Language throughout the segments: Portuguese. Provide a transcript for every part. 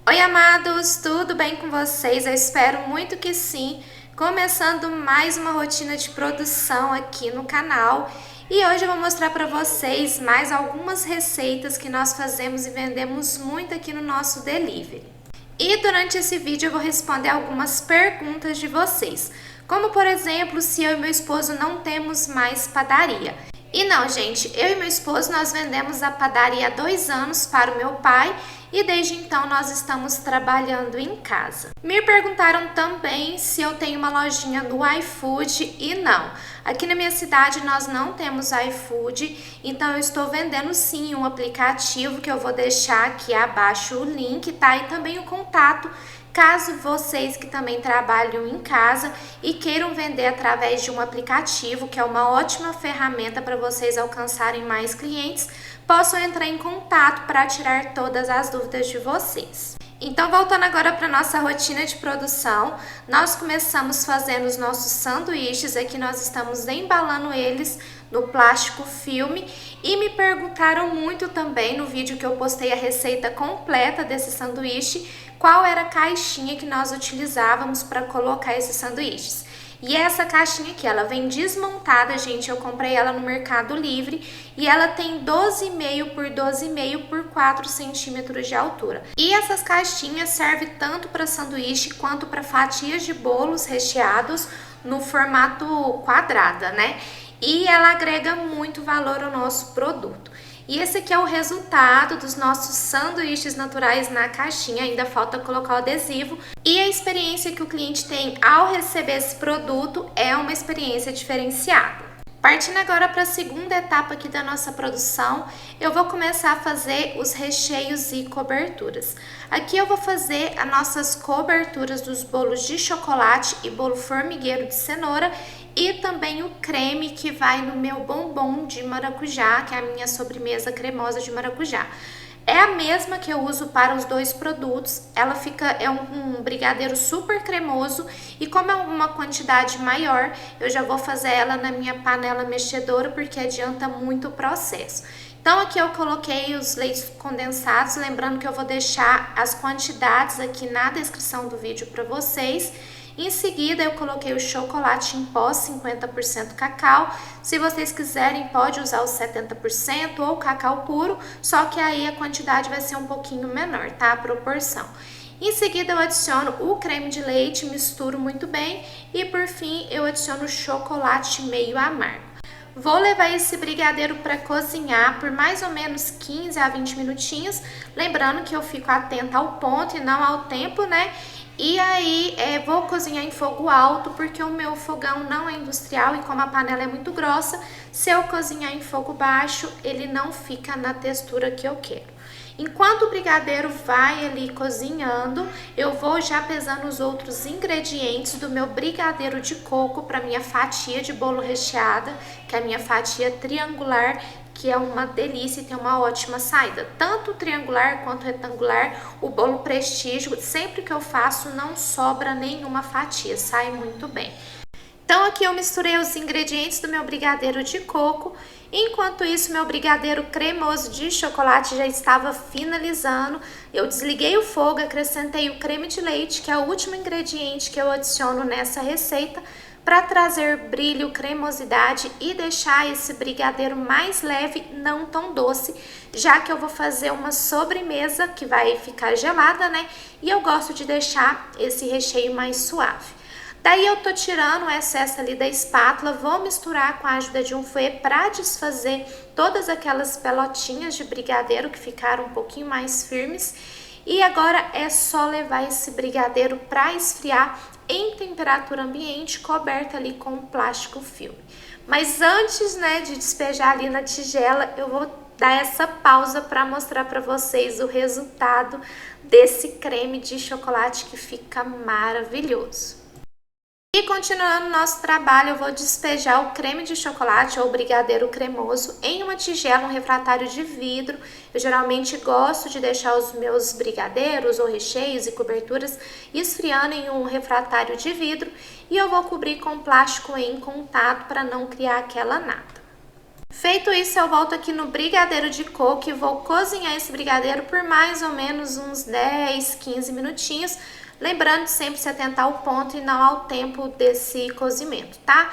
Oi, amados, tudo bem com vocês? Eu espero muito que sim. Começando mais uma rotina de produção aqui no canal. E hoje eu vou mostrar para vocês mais algumas receitas que nós fazemos e vendemos muito aqui no nosso delivery. E durante esse vídeo eu vou responder algumas perguntas de vocês. Como, por exemplo, se eu e meu esposo não temos mais padaria. E não, gente, eu e meu esposo nós vendemos a padaria há 2 anos para o meu pai e desde então nós estamos trabalhando em casa. Me perguntaram também se eu tenho uma lojinha do iFood e não. Aqui na minha cidade nós não temos iFood, então eu estou vendendo sim um aplicativo que eu vou deixar aqui abaixo o link, tá? E também o contato. Caso vocês que também trabalham em casa e queiram vender através de um aplicativo, que é uma ótima ferramenta para vocês alcançarem mais clientes, possam entrar em contato para tirar todas as dúvidas de vocês. Então, voltando agora para nossa rotina de produção, nós começamos fazendo os nossos sanduíches. Aqui nós estamos embalando eles no plástico filme e me perguntaram muito também no vídeo que eu postei a receita completa desse sanduíche, qual era a caixinha que nós utilizávamos para colocar esses sanduíches. E essa caixinha aqui, ela vem desmontada, gente, eu comprei ela no Mercado Livre e ela tem 12,5 por 12,5 por 4 centímetros de altura. E essas caixinhas servem tanto para sanduíche quanto para fatias de bolos recheados no formato quadrada, né? E ela agrega muito valor ao nosso produto. E esse aqui é o resultado dos nossos sanduíches naturais na caixinha, ainda falta colocar o adesivo. E a experiência que o cliente tem ao receber esse produto é uma experiência diferenciada. Partindo agora para a segunda etapa aqui da nossa produção, eu vou começar a fazer os recheios e coberturas. Aqui eu vou fazer as nossas coberturas dos bolos de chocolate e bolo formigueiro de cenoura e também o creme que vai no meu bombom de maracujá, que é a minha sobremesa cremosa de maracujá. É a mesma que eu uso para os dois produtos, ela é um brigadeiro super cremoso e como é uma quantidade maior, eu já vou fazer ela na minha panela mexedora porque adianta muito o processo. Então aqui eu coloquei os leites condensados, lembrando que eu vou deixar as quantidades aqui na descrição do vídeo para vocês. Em seguida, eu coloquei o chocolate em pó, 50% cacau. Se vocês quiserem, pode usar os 70% ou cacau puro, só que aí a quantidade vai ser um pouquinho menor, tá? A proporção. Em seguida, eu adiciono o creme de leite, misturo muito bem e, por fim, eu adiciono o chocolate meio amargo. Vou levar esse brigadeiro para cozinhar por mais ou menos 15 a 20 minutinhos, lembrando que eu fico atenta ao ponto e não ao tempo, né? E aí, vou cozinhar em fogo alto, porque o meu fogão não é industrial e como a panela é muito grossa, se eu cozinhar em fogo baixo, ele não fica na textura que eu quero. Enquanto o brigadeiro vai ali cozinhando, eu vou já pesando os outros ingredientes do meu brigadeiro de coco para minha fatia de bolo recheada, que é a minha fatia triangular, que é uma delícia e tem uma ótima saída. Tanto triangular quanto retangular, o bolo prestígio, sempre que eu faço não sobra nenhuma fatia, sai muito bem. Então aqui eu misturei os ingredientes do meu brigadeiro de coco. Enquanto isso, meu brigadeiro cremoso de chocolate já estava finalizando. Eu desliguei o fogo, acrescentei o creme de leite, que é o último ingrediente que eu adiciono nessa receita, para trazer brilho, cremosidade e deixar esse brigadeiro mais leve, não tão doce, já que eu vou fazer uma sobremesa que vai ficar gelada, né? E eu gosto de deixar esse recheio mais suave. Daí eu tô tirando o excesso ali da espátula, vou misturar com a ajuda de um fouet para desfazer todas aquelas pelotinhas de brigadeiro que ficaram um pouquinho mais firmes. E agora é só levar esse brigadeiro para esfriar em temperatura ambiente, coberta ali com plástico filme. Mas antes, né, de despejar ali na tigela, eu vou dar essa pausa para mostrar para vocês o resultado desse creme de chocolate que fica maravilhoso. E continuando nosso trabalho, eu vou despejar o creme de chocolate ou brigadeiro cremoso em uma tigela, um refratário de vidro. Eu geralmente gosto de deixar os meus brigadeiros ou recheios e coberturas esfriando em um refratário de vidro e eu vou cobrir com plástico em contato para não criar aquela nata. Feito isso, eu volto aqui no brigadeiro de coco e vou cozinhar esse brigadeiro por mais ou menos uns 10, 15 minutinhos. Lembrando de sempre se atentar ao ponto e não ao tempo desse cozimento, tá?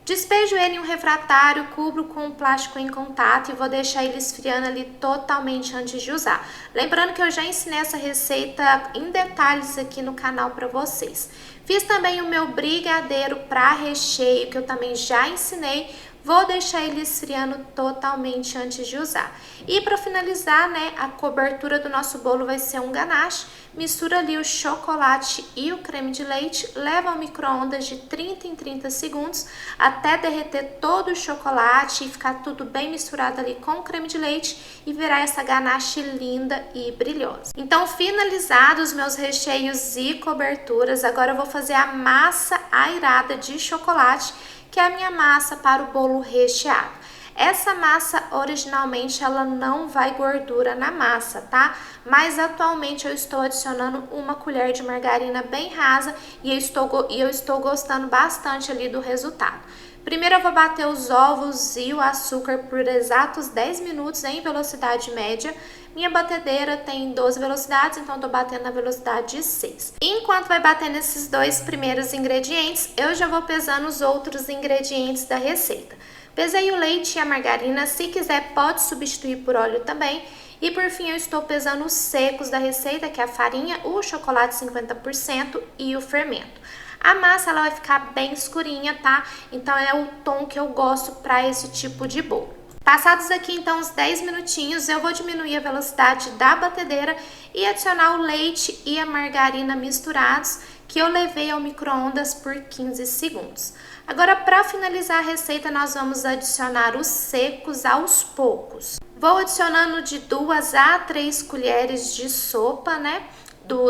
Despejo ele em um refratário, cubro com um plástico em contato e vou deixar ele esfriando ali totalmente antes de usar. Lembrando que eu já ensinei essa receita em detalhes aqui no canal para vocês. Fiz também o meu brigadeiro para recheio, que eu também já ensinei. Vou deixar ele esfriando totalmente antes de usar. E para finalizar, né, a cobertura do nosso bolo vai ser um ganache. Mistura ali o chocolate e o creme de leite, leva ao micro-ondas de 30 em 30 segundos até derreter todo o chocolate e ficar tudo bem misturado ali com o creme de leite e virar essa ganache linda e brilhosa. Então, finalizados os meus recheios e coberturas, agora eu vou fazer a massa airada de chocolate, que é a minha massa para o bolo recheado. Essa massa, originalmente, ela não vai gordura na massa, tá? Mas atualmente eu estou adicionando uma colher de margarina bem rasa e eu estou gostando bastante ali do resultado. Primeiro eu vou bater os ovos e o açúcar por exatos 10 minutos em velocidade média. Minha batedeira tem 12 velocidades, então eu tô batendo na velocidade de 6. Enquanto vai batendo esses dois primeiros ingredientes, eu já vou pesando os outros ingredientes da receita. Pesei o leite e a margarina, se quiser pode substituir por óleo também. E por fim eu estou pesando os secos da receita, que é a farinha, o chocolate 50% e o fermento. A massa ela vai ficar bem escurinha, tá? Então é o tom que eu gosto para esse tipo de bolo. Passados aqui então uns 10 minutinhos, eu vou diminuir a velocidade da batedeira e adicionar o leite e a margarina misturados, que eu levei ao micro-ondas por 15 segundos. Agora, para finalizar a receita, nós vamos adicionar os secos aos poucos. Vou adicionando de 2 a 3 colheres de sopa, né,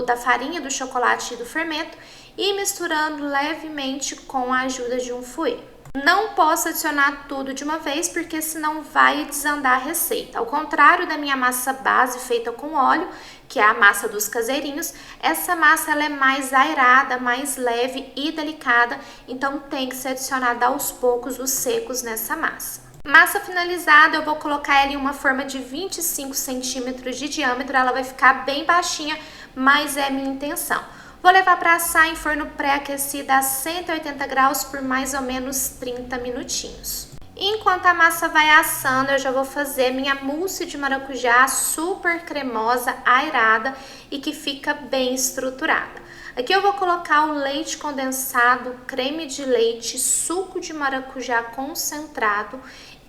da farinha, do chocolate e do fermento e misturando levemente com a ajuda de um fouet. Não posso adicionar tudo de uma vez, porque senão vai desandar a receita. Ao contrário da minha massa base feita com óleo, que é a massa dos caseirinhos, essa massa ela é mais airada, mais leve e delicada, então tem que ser adicionada aos poucos os secos nessa massa. Massa finalizada, eu vou colocar ela em uma forma de 25 centímetros de diâmetro, ela vai ficar bem baixinha, mas é minha intenção. Vou levar para assar em forno pré-aquecido a 180 graus por mais ou menos 30 minutinhos. Enquanto a massa vai assando, eu já vou fazer minha mousse de maracujá super cremosa, airada e que fica bem estruturada. Aqui eu vou colocar o leite condensado, creme de leite, suco de maracujá concentrado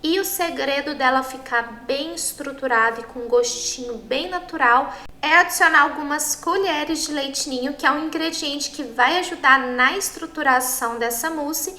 e o segredo dela ficar bem estruturada e com um gostinho bem natural é adicionar algumas colheres de leite ninho, que é um ingrediente que vai ajudar na estruturação dessa mousse,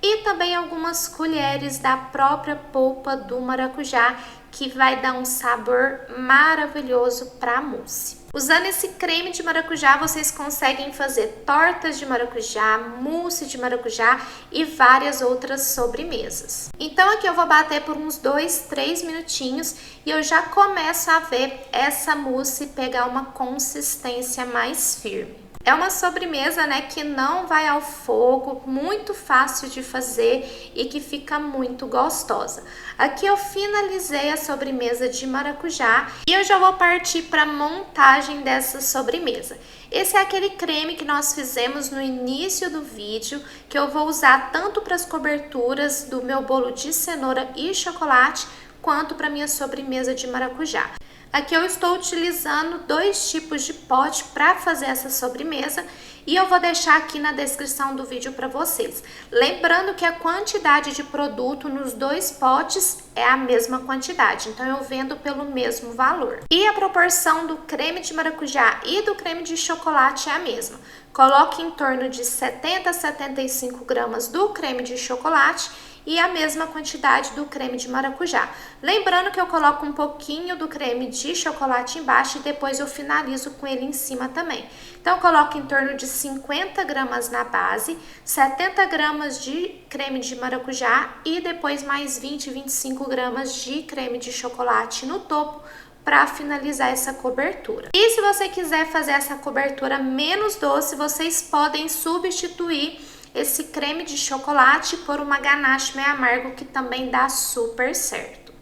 e também algumas colheres da própria polpa do maracujá, que vai dar um sabor maravilhoso para a mousse. Usando esse creme de maracujá, vocês conseguem fazer tortas de maracujá, mousse de maracujá e várias outras sobremesas. Então aqui eu vou bater por uns 2, 3 minutinhos e eu já começo a ver essa mousse pegar uma consistência mais firme. É uma sobremesa, né, que não vai ao fogo, muito fácil de fazer e que fica muito gostosa. Aqui eu finalizei a sobremesa de maracujá e eu já vou partir para a montagem dessa sobremesa. Esse é aquele creme que nós fizemos no início do vídeo, que eu vou usar tanto para as coberturas do meu bolo de cenoura e chocolate, quanto para minha sobremesa de maracujá. Aqui eu estou utilizando 2 tipos de pote para fazer essa sobremesa e eu vou deixar aqui na descrição do vídeo para vocês. Lembrando que a quantidade de produto nos 2 potes é a mesma quantidade, então eu vendo pelo mesmo valor. E a proporção do creme de maracujá e do creme de chocolate é a mesma. Coloque em torno de 70 a 75 gramas do creme de chocolate e a mesma quantidade do creme de maracujá. Lembrando que eu coloco um pouquinho do creme de chocolate embaixo e depois eu finalizo com ele em cima também. Então eu coloco em torno de 50 gramas na base, 70 gramas de creme de maracujá e depois mais 20, 25 gramas de creme de chocolate no topo, para finalizar essa cobertura. E se você quiser fazer essa cobertura menos doce, vocês podem substituir esse creme de chocolate por uma ganache meio amargo, que também dá super certo.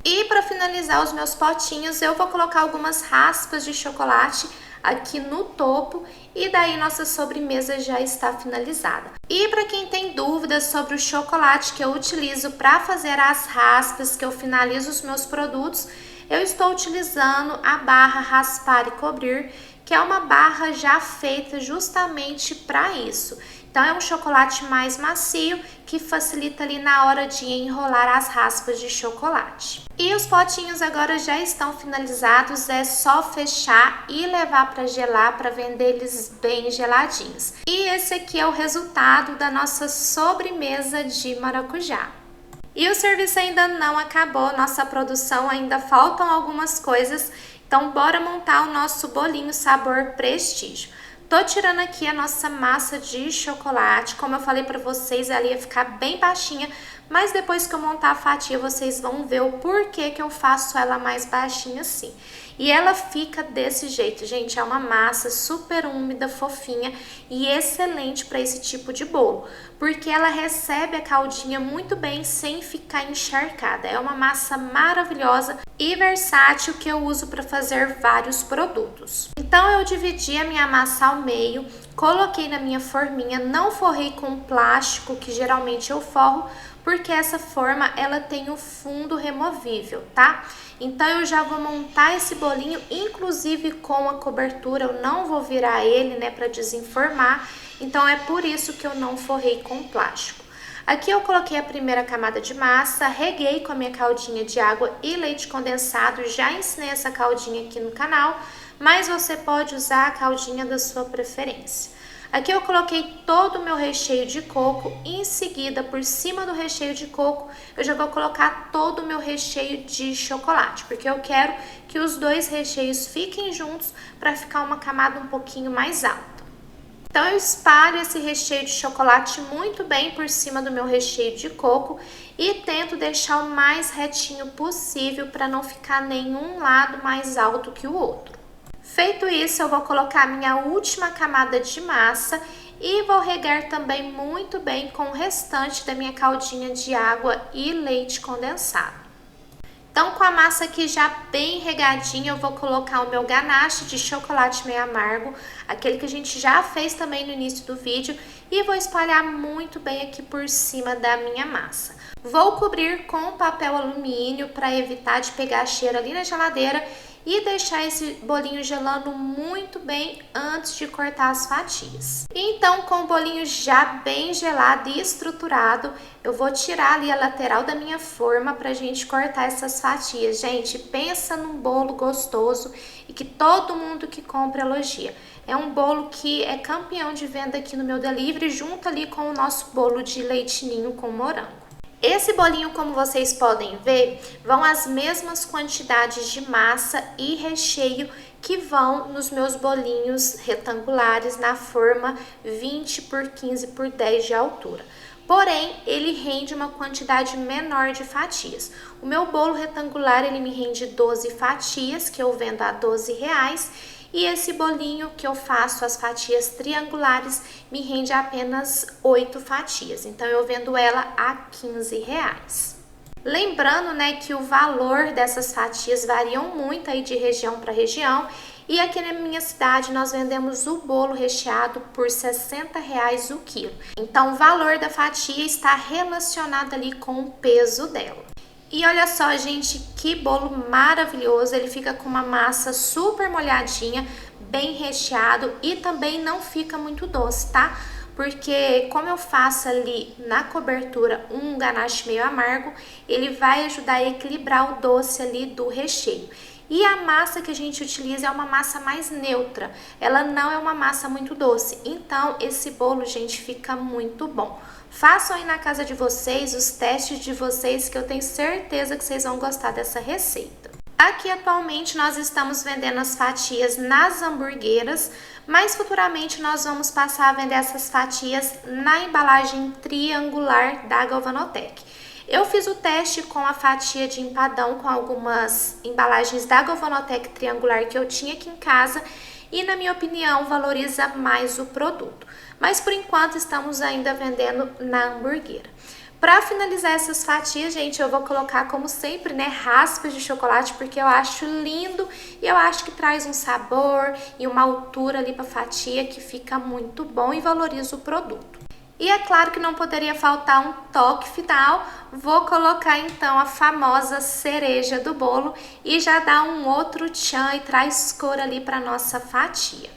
E para finalizar os meus potinhos, eu vou colocar algumas raspas de chocolate aqui no topo e daí nossa sobremesa já está finalizada. E para quem tem dúvidas sobre o chocolate que eu utilizo para fazer as raspas que eu finalizo os meus produtos, eu estou utilizando a barra Raspar e Cobrir, que é uma barra já feita justamente para isso. Então é um chocolate mais macio que facilita ali na hora de enrolar as raspas de chocolate. E os potinhos agora já estão finalizados, é só fechar e levar para gelar para vender eles bem geladinhos. E esse aqui é o resultado da nossa sobremesa de maracujá. E o serviço ainda não acabou, nossa produção ainda faltam algumas coisas, então bora montar o nosso bolinho sabor Prestígio. Tô tirando aqui a nossa massa de chocolate, como eu falei pra vocês, ela ia ficar bem baixinha, mas depois que eu montar a fatia, vocês vão ver o porquê que eu faço ela mais baixinha assim. E ela fica desse jeito, gente, é uma massa super úmida, fofinha e excelente para esse tipo de bolo, porque ela recebe a caldinha muito bem sem ficar encharcada. É uma massa maravilhosa e versátil que eu uso para fazer vários produtos. Então eu dividi a minha massa ao meio, coloquei na minha forminha, não forrei com plástico, que geralmente eu forro, porque essa forma ela tem o fundo removível, tá? Então eu já vou montar esse bolinho, inclusive com a cobertura, eu não vou virar ele, né, para desenformar, então é por isso que eu não forrei com plástico. Aqui eu coloquei a primeira camada de massa, reguei com a minha caldinha de água e leite condensado, já ensinei essa caldinha aqui no canal, mas você pode usar a caldinha da sua preferência. Aqui eu coloquei todo o meu recheio de coco e em seguida, por cima do recheio de coco, eu já vou colocar todo o meu recheio de chocolate, porque eu quero que os dois recheios fiquem juntos para ficar uma camada um pouquinho mais alta. Então eu espalho esse recheio de chocolate muito bem por cima do meu recheio de coco e tento deixar o mais retinho possível para não ficar nenhum lado mais alto que o outro. Feito isso, eu vou colocar a minha última camada de massa e vou regar também muito bem com o restante da minha caldinha de água e leite condensado. Então, com a massa aqui já bem regadinha, eu vou colocar o meu ganache de chocolate meio amargo, aquele que a gente já fez também no início do vídeo, e vou espalhar muito bem aqui por cima da minha massa. Vou cobrir com papel alumínio para evitar de pegar cheiro ali na geladeira e deixar esse bolinho gelando muito bem antes de cortar as fatias. Então, com o bolinho já bem gelado e estruturado, eu vou tirar ali a lateral da minha forma pra gente cortar essas fatias. Gente, pensa num bolo gostoso e que todo mundo que compra elogia. É um bolo que é campeão de venda aqui no meu delivery, junto ali com o nosso bolo de leite ninho com morango. Esse bolinho, como vocês podem ver, vão as mesmas quantidades de massa e recheio que vão nos meus bolinhos retangulares na forma 20 por 15 por 10 de altura. Porém, ele rende uma quantidade menor de fatias. O meu bolo retangular, ele me rende 12 fatias, que eu vendo a R$12. E esse bolinho que eu faço as fatias triangulares me rende apenas 8 fatias. Então, eu vendo ela a R$15. Lembrando, né, que o valor dessas fatias variam muito aí de região para região. E aqui na minha cidade nós vendemos o bolo recheado por R$60 o quilo. Então, o valor da fatia está relacionado ali com o peso dela. E olha só, gente, que bolo maravilhoso, ele fica com uma massa super molhadinha, bem recheado e também não fica muito doce, tá? Porque como eu faço ali na cobertura um ganache meio amargo, ele vai ajudar a equilibrar o doce ali do recheio. E a massa que a gente utiliza é uma massa mais neutra, ela não é uma massa muito doce, então esse bolo, gente, fica muito bom. Façam aí na casa de vocês os testes de vocês, que eu tenho certeza que vocês vão gostar dessa receita. Aqui atualmente nós estamos vendendo as fatias nas hamburgueras, mas futuramente nós vamos passar a vender essas fatias na embalagem triangular da Galvanotech. Eu fiz o teste com a fatia de empadão com algumas embalagens da Galvanotech triangular que eu tinha aqui em casa e, na minha opinião, valoriza mais o produto. Mas por enquanto estamos ainda vendendo na hamburguera. Para finalizar essas fatias, gente, eu vou colocar, como sempre, né, raspas de chocolate, porque eu acho lindo e eu acho que traz um sabor e uma altura ali para fatia que fica muito bom e valoriza o produto. E é claro que não poderia faltar um toque final. Vou colocar então a famosa cereja do bolo e já dá um outro tchan e traz cor ali para nossa fatia.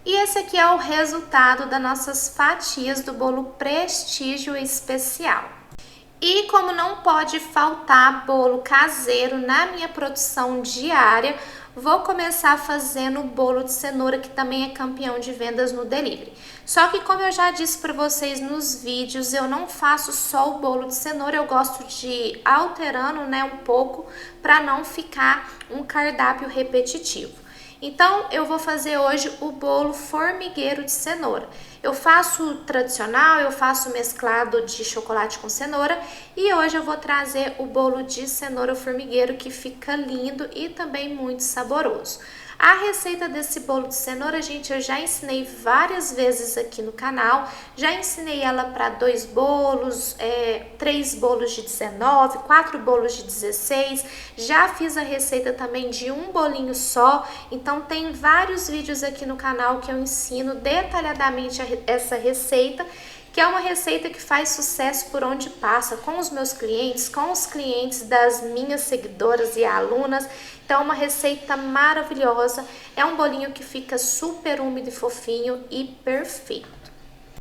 E esse aqui é o resultado das nossas fatias do bolo Prestígio Especial. E como não pode faltar bolo caseiro na minha produção diária, vou começar fazendo o bolo de cenoura, que também é campeão de vendas no delivery. Só que, como eu já disse para vocês nos vídeos, eu não faço só o bolo de cenoura, eu gosto de ir alterando, né, um pouco, para não ficar um cardápio repetitivo. Então, eu vou fazer hoje o bolo formigueiro de cenoura. Eu faço o tradicional, eu faço mesclado de chocolate com cenoura e hoje eu vou trazer o bolo de cenoura formigueiro, que fica lindo e também muito saboroso. A receita desse bolo de cenoura, gente, eu já ensinei várias vezes aqui no canal. Já ensinei ela para 2 bolos, 3 bolos de 19, 4 bolos de 16. Já fiz a receita também de um bolinho só. Então tem vários vídeos aqui no canal que eu ensino detalhadamente essa receita, que é uma receita que faz sucesso por onde passa, com os meus clientes, com os clientes das minhas seguidoras e alunas. Então, uma receita maravilhosa, é um bolinho que fica super úmido e fofinho e perfeito.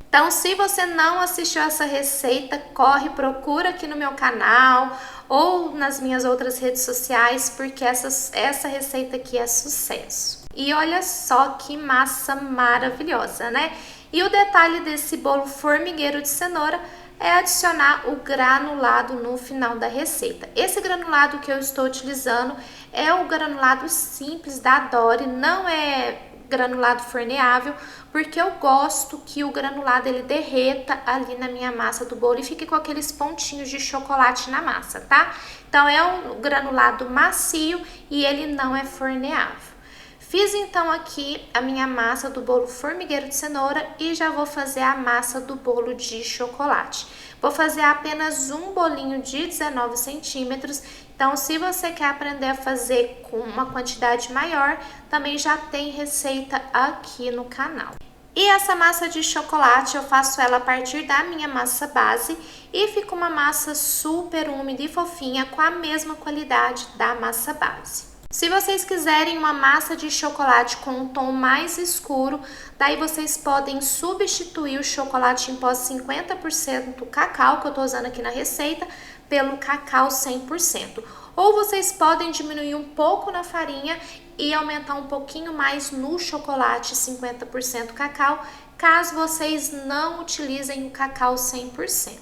Então, se você não assistiu essa receita, corre, procura aqui no meu canal ou nas minhas outras redes sociais, porque essa receita aqui é sucesso. E olha só que massa maravilhosa, né? E o detalhe desse bolo formigueiro de cenoura é adicionar o granulado no final da receita. Esse granulado que eu estou utilizando é o granulado simples da Dori, não é granulado forneável, porque eu gosto que o granulado ele derreta ali na minha massa do bolo e fique com aqueles pontinhos de chocolate na massa, tá? Então é um granulado macio e ele não é forneável. Fiz então aqui a minha massa do bolo formigueiro de cenoura e já vou fazer a massa do bolo de chocolate. Vou fazer apenas um bolinho de 19 centímetros, então se você quer aprender a fazer com uma quantidade maior, também já tem receita aqui no canal. E essa massa de chocolate eu faço ela a partir da minha massa base e fica uma massa super úmida e fofinha com a mesma qualidade da massa base. Se vocês quiserem uma massa de chocolate com um tom mais escuro, daí vocês podem substituir o chocolate em pó 50% cacau, que eu tô usando aqui na receita, pelo cacau 100%. Ou vocês podem diminuir um pouco na farinha e aumentar um pouquinho mais no chocolate 50% cacau, caso vocês não utilizem o cacau 100%.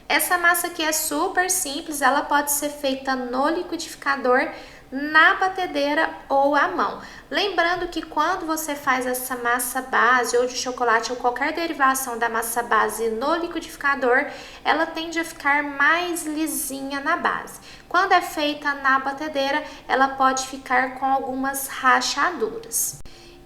Essa massa aqui é super simples, ela pode ser feita no liquidificador, na batedeira ou à mão. Lembrando que quando você faz essa massa base ou de chocolate ou qualquer derivação da massa base no liquidificador, ela tende a ficar mais lisinha na base. Quando é feita na batedeira, ela pode ficar com algumas rachaduras.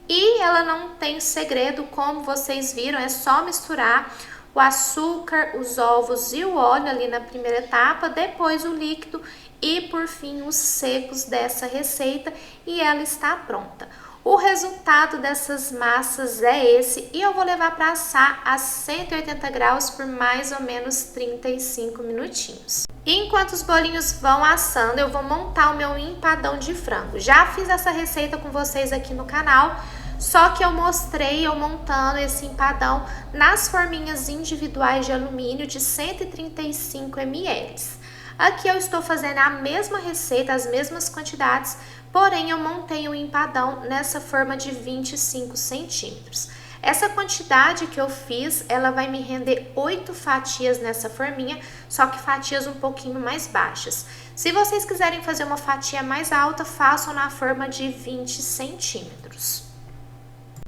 E ela não tem segredo, como vocês viram, é só misturar o açúcar, os ovos e o óleo ali na primeira etapa, depois o líquido e por fim os secos dessa receita e ela está pronta. O resultado dessas massas é esse e eu vou levar para assar a 180 graus por mais ou menos 35 minutinhos. E enquanto os bolinhos vão assando, eu vou montar o meu empadão de frango. Já fiz essa receita com vocês aqui no canal, só que eu mostrei eu montando esse empadão nas forminhas individuais de alumínio de 135 ml. Aqui eu estou fazendo a mesma receita, as mesmas quantidades, porém eu montei o empadão nessa forma de 25 centímetros. Essa quantidade que eu fiz, ela vai me render 8 fatias nessa forminha, só que fatias um pouquinho mais baixas. Se vocês quiserem fazer uma fatia mais alta, façam na forma de 20 centímetros.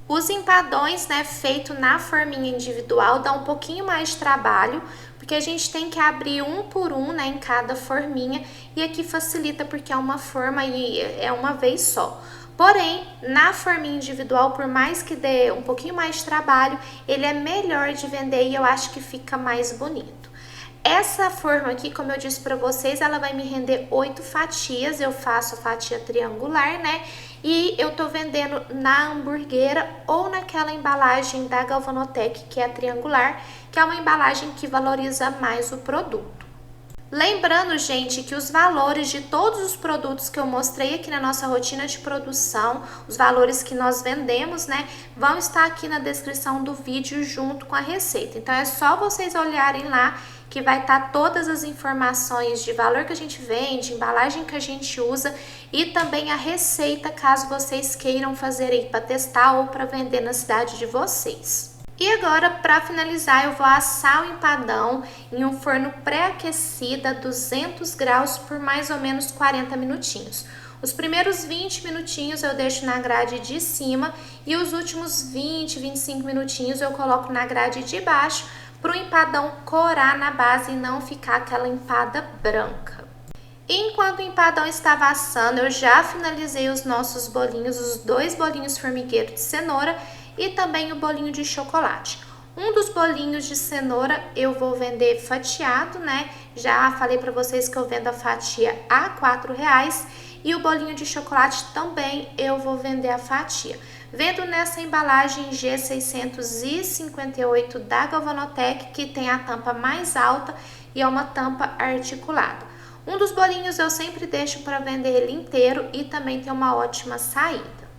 Os empadões, né, feito na forminha individual, dá um pouquinho mais de trabalho, porque a gente tem que abrir um por um, né, em cada forminha, e aqui facilita porque é uma forma e é uma vez só. Porém, na forminha individual, por mais que dê um pouquinho mais de trabalho, ele é melhor de vender e eu acho que fica mais bonito. Essa forma aqui, como eu disse para vocês, ela vai me render 8 fatias, eu faço a fatia triangular, né? E eu tô vendendo na hamburguera ou naquela embalagem da Galvanotech, que é a triangular, que é uma embalagem que valoriza mais o produto. Lembrando, gente, que os valores de todos os produtos que eu mostrei aqui na nossa rotina de produção, os valores que nós vendemos, né, vão estar aqui na descrição do vídeo junto com a receita. Então é só vocês olharem lá que vai estar todas as informações de valor que a gente vende, embalagem que a gente usa e também a receita, caso vocês queiram fazer aí para testar ou para vender na cidade de vocês. E agora, para finalizar, eu vou assar o empadão em um forno pré-aquecido a 200 graus por mais ou menos 40 minutinhos. Os primeiros 20 minutinhos eu deixo na grade de cima e os últimos 20, 25 minutinhos eu coloco na grade de baixo para o empadão corar na base e não ficar aquela empada branca. Enquanto o empadão estava assando, eu já finalizei os nossos bolinhos, os 2 bolinhos formigueiro de cenoura e também o bolinho de chocolate. Um dos bolinhos de cenoura eu vou vender fatiado, né? Já falei para vocês que eu vendo a fatia a R$4 e o bolinho de chocolate também eu vou vender a fatia. Vendo nessa embalagem G658 da Galvanotech, que tem a tampa mais alta e é uma tampa articulada. Um dos bolinhos eu sempre deixo para vender ele inteiro e também tem uma ótima saída.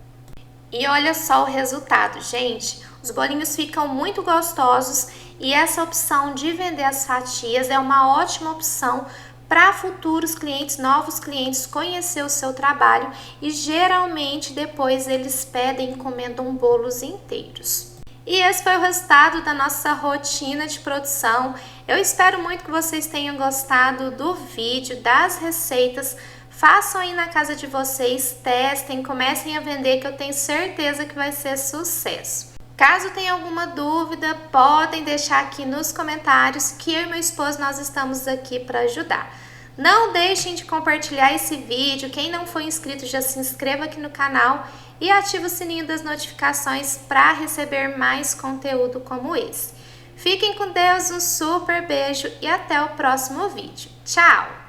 E olha só o resultado, gente. Os bolinhos ficam muito gostosos e essa opção de vender as fatias é uma ótima opção para futuros clientes, novos clientes, conhecer o seu trabalho e geralmente depois eles pedem e encomendam bolos inteiros. E esse foi o resultado da nossa rotina de produção. Eu espero muito que vocês tenham gostado do vídeo, das receitas. Façam aí na casa de vocês, testem, comecem a vender que eu tenho certeza que vai ser sucesso. Caso tenha alguma dúvida, podem deixar aqui nos comentários que eu e meu esposo nós estamos aqui para ajudar. Não deixem de compartilhar esse vídeo, quem não for inscrito já se inscreva aqui no canal e ative o sininho das notificações para receber mais conteúdo como esse. Fiquem com Deus, um super beijo e até o próximo vídeo. Tchau!